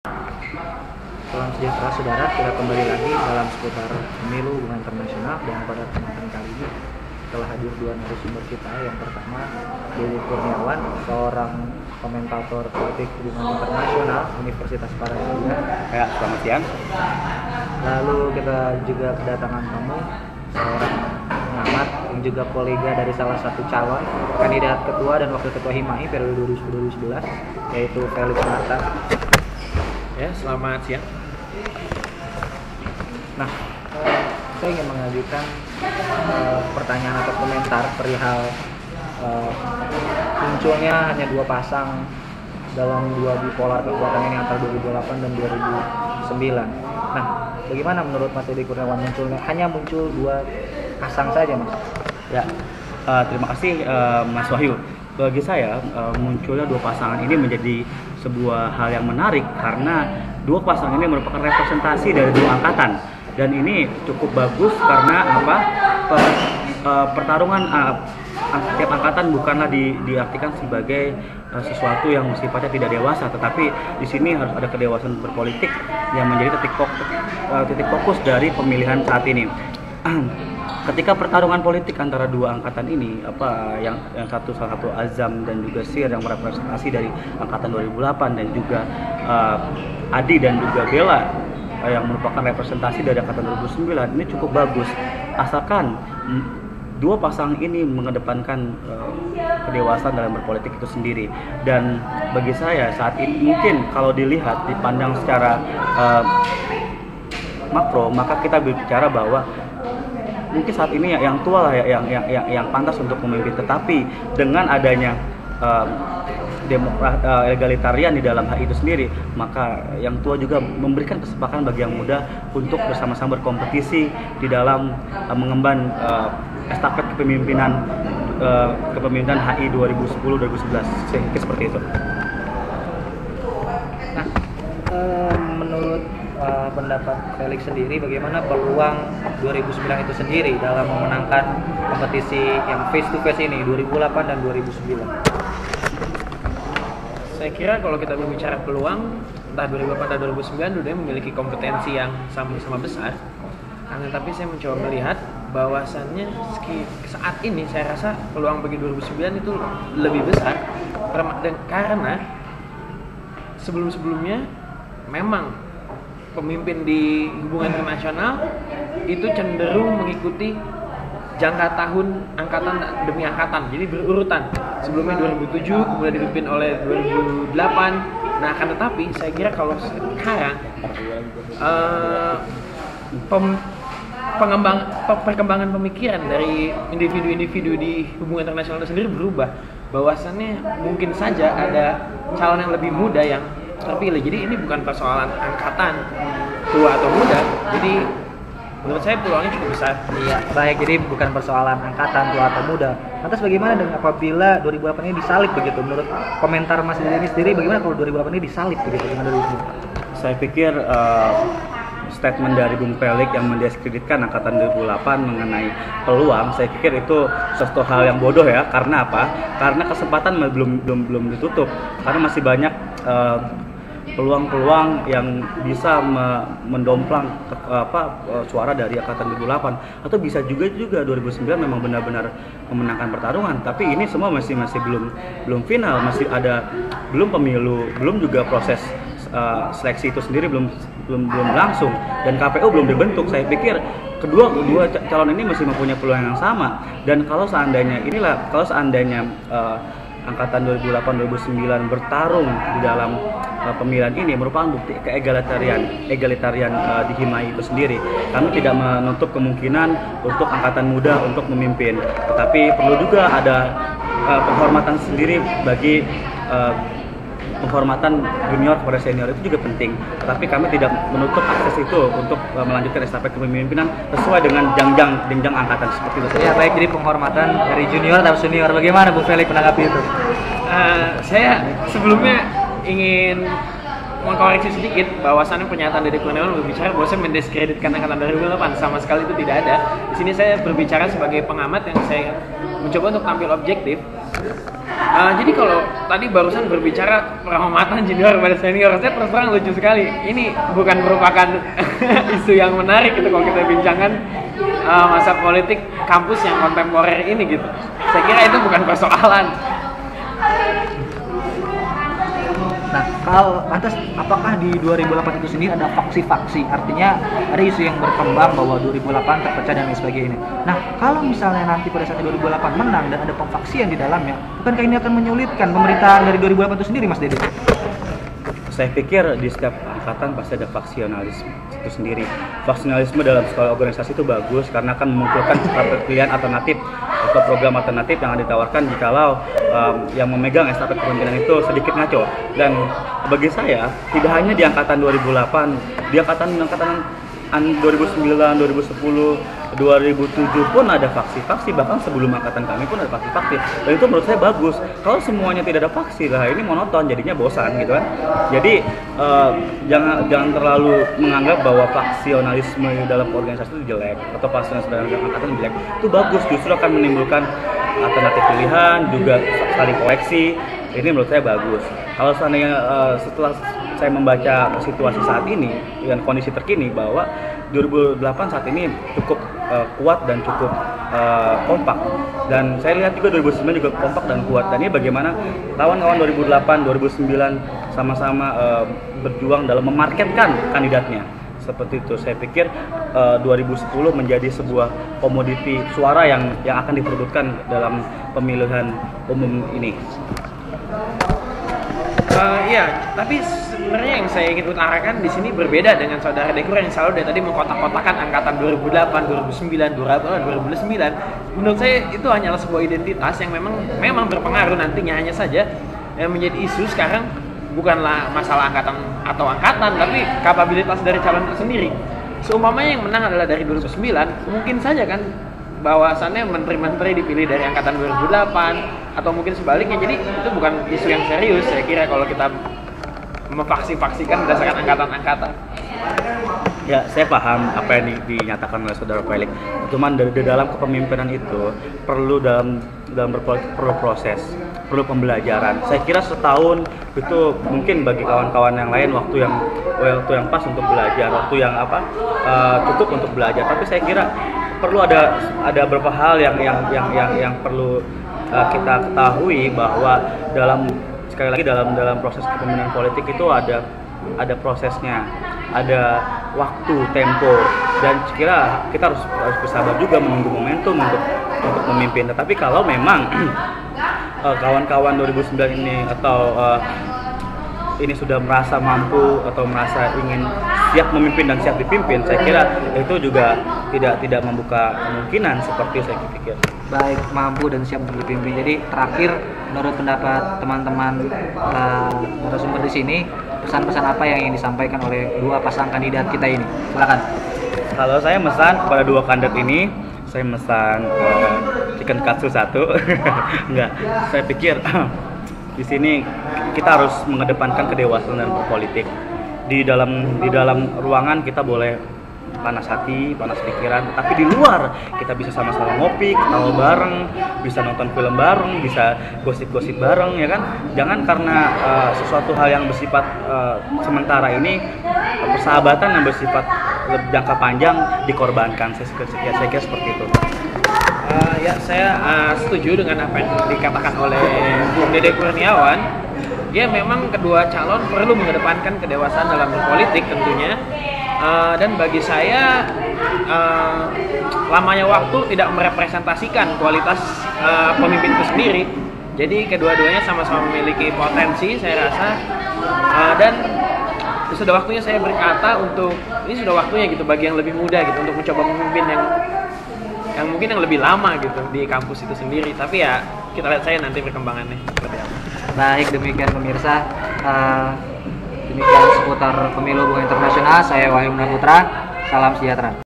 Salam sejahtera saudara, kita kembali lagi dalam seputar pemilu hubungan internasional, dan pada kesempatan kali ini telah hadir dua narasumber kita. Yang pertama, Dede Kurniawan, seorang komentator politik hubungan internasional Universitas Parahiangan. Ya, selamat siang. Lalu kita juga kedatangan tamu, seorang pengamat yang juga kolega dari salah satu calon kandidat ketua dan wakil ketua HIMAI periode 2011, yaitu Felix Marta. Ya, selamat siang. Nah, saya ingin mengajukan pertanyaan atau komentar perihal munculnya hanya dua pasang dalam dua bipolar kekuatan ini antara 2008 dan 2009. Nah, bagaimana menurut Mas Dede Kurniawan hanya muncul dua pasang saja, Mas? Ya, terima kasih Mas Wahyu. Bagi saya munculnya dua pasangan ini menjadi sebuah hal yang menarik karena dua pasangan ini merupakan representasi dari dua angkatan, dan ini cukup bagus karena pertarungan setiap angkatan bukanlah diartikan sebagai sesuatu yang sifatnya tidak dewasa, tetapi di sini harus ada kedewasaan berpolitik yang menjadi titik fokus dari pemilihan saat ini. Ketika pertarungan politik antara dua angkatan ini, yang salah satu Azam dan juga Sir yang merepresentasi dari angkatan 2008, dan juga Adi dan juga Bella yang merupakan representasi dari angkatan 2009, ini cukup bagus asalkan dua pasang ini mengedepankan kedewasaan dalam berpolitik itu sendiri. Dan bagi saya saat ini mungkin kalau dipandang secara makro, maka kita berbicara bahwa mungkin saat ini yang tua lah yang pantas untuk memimpin, tetapi dengan adanya egalitarian di dalam hal itu sendiri, maka yang tua juga memberikan kesempatan bagi yang muda untuk bersama-sama berkompetisi di dalam mengemban estafet kepemimpinan HI 2010-2011, seperti itu. Nah, menurut pendapat Felix sendiri, bagaimana peluang 2009 itu sendiri dalam memenangkan kompetisi yang face to face ini 2008 dan 2009? Saya kira kalau kita berbicara peluang, entah 2008 atau 2009, dua-duanya memiliki kompetensi yang sama-sama besar. Tapi saya mencoba melihat bahwasannya saat ini saya rasa peluang bagi 2009 itu lebih besar, karena sebelum-sebelumnya memang pemimpin di hubungan internasional itu cenderung mengikuti jangka tahun angkatan demi angkatan, jadi berurutan. Sebelumnya 2007, kemudian dipimpin oleh 2008. Nah, akan tetapi saya kira kalau sekarang perkembangan pemikiran dari individu-individu di hubungan internasional itu sendiri berubah, bahwasannya mungkin saja ada calon yang lebih muda yang terpilih. Jadi ini bukan persoalan angkatan tua atau muda, jadi menurut saya peluangnya cukup besar. Iya, baik, jadi bukan persoalan angkatan tua atau muda. Lantas bagaimana dengan apabila 2008 ini disalib begitu? Menurut komentar Mas Dede ini sendiri, bagaimana kalau 2008 ini disalib begitu dengan 2009? Saya pikir statement dari Bung Felix yang mendiskreditkan angkatan 2008 mengenai peluang, saya pikir itu sesuatu hal yang bodoh ya. Karena apa? Karena kesempatan belum ditutup. Karena masih banyak peluang-peluang yang bisa mendomplang suara dari angkatan 2008, atau bisa juga 2009 memang benar-benar memenangkan pertarungan. Tapi ini semua masih belum final, masih ada belum pemilu, belum juga proses seleksi itu sendiri belum langsung, dan KPU belum dibentuk. Saya pikir kedua calon ini masih mempunyai peluang yang sama. Dan kalau seandainya angkatan 2008-2009 bertarung di dalam pemilihan ini merupakan bukti keegalitarian di HIMAI itu sendiri. Kami tidak menutup kemungkinan untuk angkatan muda untuk memimpin, tetapi perlu juga ada penghormatan sendiri bagi penghormatan junior kepada senior, itu juga penting. Tetapi kami tidak menutup akses itu untuk melanjutkan estafet kepemimpinan sesuai dengan jenjang angkatan seperti itu. Ya, baik, jadi penghormatan dari junior atau senior. Bagaimana Bung Felix menanggapi itu? Saya sebelumnya ingin mengkoreksi sedikit bahwasannya pernyataan Dede Kurniawan berbicara bahwa saya mendiskreditkan angkatan 2008. Sama sekali itu tidak ada. Di sini saya berbicara sebagai pengamat yang saya mencoba untuk tampil objektif. Jadi kalau tadi barusan berbicara penghormatan junior pada senior, saya terus terang lucu sekali. Ini bukan merupakan isu yang menarik gitu kalau kita bincangkan masa politik kampus yang kontemporer ini gitu. Saya kira itu bukan persoalan. Nah, kalau lantas apakah di 2008 itu sendiri ada faksi-faksi? Artinya ada isu yang berkembang bahwa 2008 terpecah dan lain sebagainya. Nah, kalau misalnya nanti pada saat 2008 menang dan ada pemfaksian di dalamnya, bukankah ini akan menyulitkan pemerintahan dari 2008 itu sendiri, Mas Dede? Saya pikir di setiap angkatan pasti ada faksionalisme itu sendiri. Faksionalisme dalam skala organisasi itu bagus karena akan memunculkan pilihan alternatif atau program alternatif yang ditawarkan jikalau yang memegang estafet kepemimpinan itu sedikit ngaco. Dan bagi saya tidak hanya di angkatan 2008, di angkatan 2009, 2010, 2007 pun ada faksi-faksi, bahkan sebelum angkatan kami pun ada faksi-faksi. Dan itu menurut saya bagus. Kalau semuanya tidak ada faksi lah, ini monoton, jadinya bosan gitu kan. Jadi jangan terlalu menganggap bahwa faksionalisme dalam organisasi itu jelek atau faksionalisme dalam angkatan jelek. Itu bagus, justru akan menimbulkan alternatif pilihan, juga saling koleksi. Ini menurut saya bagus. Kalau seandainya setelah saya membaca situasi saat ini dengan kondisi terkini bahwa 2008 saat ini cukup kuat dan cukup kompak, dan saya lihat juga 2009 juga kompak dan kuat. Dan ini bagaimana kawan-kawan 2008, 2009 sama-sama berjuang dalam memarketkan kandidatnya. Seperti itu, saya pikir 2010 menjadi sebuah komoditi suara yang akan diperebutkan dalam pemilihan umum ini. Iya, tapi sebenarnya yang saya ingin utarakan di sini berbeda dengan saudara Dekur yang selalu dari tadi mengkotak-kotakan angkatan 2008, 2009, 2009. Menurut saya itu hanyalah sebuah identitas yang memang berpengaruh nantinya, hanya saja yang menjadi isu sekarang bukanlah masalah angkatan atau angkatan, tapi kapabilitas dari calon itu sendiri. Seumpamanya yang menang adalah dari 2009, mungkin saja kan bahwasannya menteri-menteri dipilih dari angkatan 2008 atau mungkin sebaliknya. Jadi itu bukan isu yang serius saya kira kalau kita memfaksi-faksikan berdasarkan angkatan-angkatan. Ya, saya paham apa yang dinyatakan oleh saudara Felix. Cuman dari dalam kepemimpinan itu perlu perlu proses, perlu pembelajaran. Saya kira setahun itu mungkin bagi kawan-kawan yang lain waktu yang pas untuk belajar, waktu yang cukup untuk belajar. Tapi saya kira perlu ada beberapa hal yang perlu kita ketahui bahwa sekali lagi dalam proses kepemimpinan politik itu ada prosesnya, ada waktu, tempo, dan kira kita harus bersabar juga menunggu momentum untuk memimpin. Tetapi kalau memang kawan-kawan 2009 ini atau ini sudah merasa mampu atau merasa ingin siap memimpin dan siap dipimpin, saya kira itu juga tidak membuka kemungkinan seperti saya pikir. Baik, mampu dan siap untuk dipimpin. Jadi terakhir, menurut pendapat teman-teman narasumber di sini, pesan-pesan apa yang ingin disampaikan oleh dua pasang kandidat kita ini? Silakan. Kalau saya mesan kepada dua kandidat ini, saya mesan chicken katsu 1. Enggak, saya pikir di sini kita harus mengedepankan kedewasaan dan berpolitik. Di dalam ruangan kita boleh panas hati, panas pikiran, tapi di luar kita bisa sama-sama ngopi, ketawa bareng, bisa nonton film bareng, bisa gosip-gosip bareng, ya kan? Jangan karena sesuatu hal yang bersifat sementara ini, persahabatan yang bersifat jangka panjang dikorbankan. Saya kira seperti itu. Ya, saya setuju dengan apa yang dikatakan oleh Bung Dede Kurniawan. Ya, memang kedua calon perlu mengedepankan kedewasaan dalam berpolitik tentunya. Dan bagi saya lamanya waktu tidak merepresentasikan kualitas pemimpin itu sendiri. Jadi kedua-duanya sama-sama memiliki potensi, saya rasa. Dan sudah waktunya saya berkata ini sudah waktunya gitu bagi yang lebih muda gitu untuk mencoba memimpin yang mungkin yang lebih lama gitu di kampus itu sendiri. Tapi ya kita lihat saya nanti perkembangannya seperti apa. Baik, demikian pemirsa. Demikian seputar pemilu hubungan internasional. Saya Wahyu Putra. Salam sejahtera.